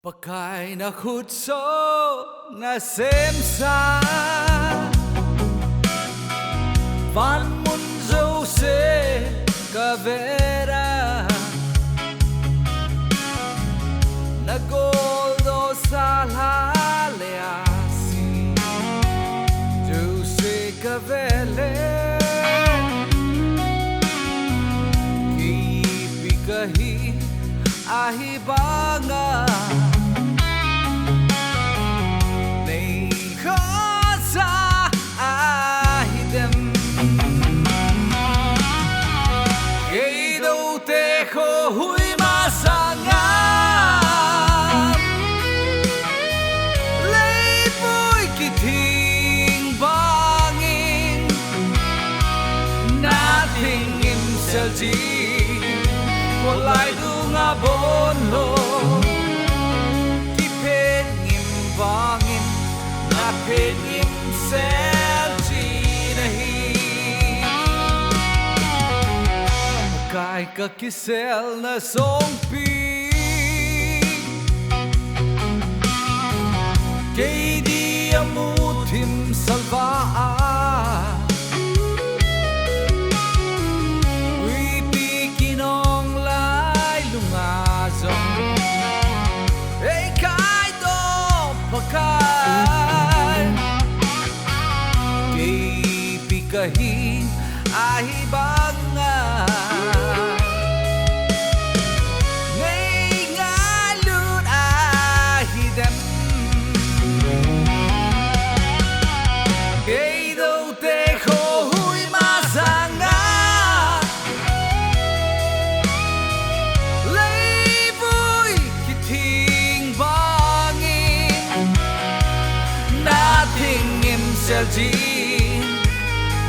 Pakai na khutso na semsa Van mun Joseph Kipgen na goldo salhaleasi Joseph Kipgen kipi kahi ahibanga hui ma sang ngam lấy vui kỳ thình bangin na thình im sel ji một lại du nga bon lo kỳ phen im bangin na phen im sel ji nahi kai ka kisel na song pi kay di amutim salva ui pi kinong lai lungazong ay kai do pakai kay pi kahi ahibanga ji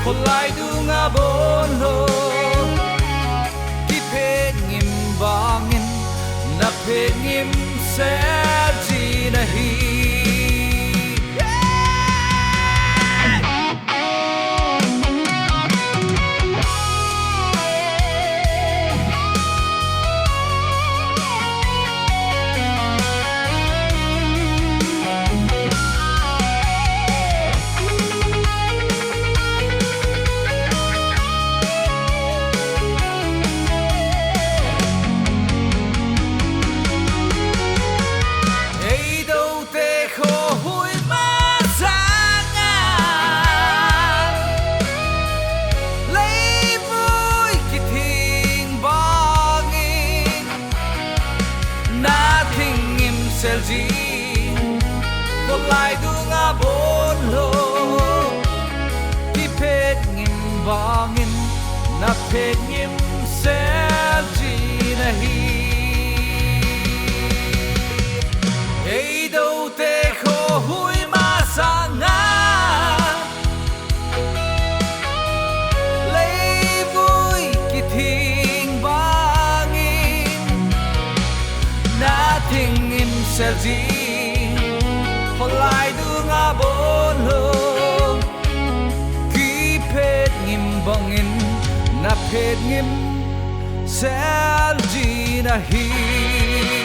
khol lai du nga bon lo ki phe ngim bangin na phe ngim se ji nahi sel ji khol lai du nga bon lo ki phet ngim bangin na phet ngim sel ji nahi ei do te kho hui ma sang nga lấy vui ki thing bangin na thing sel ji khol lai du nga bon lo ki phet ngim bangin na phet ngim sel ji nahi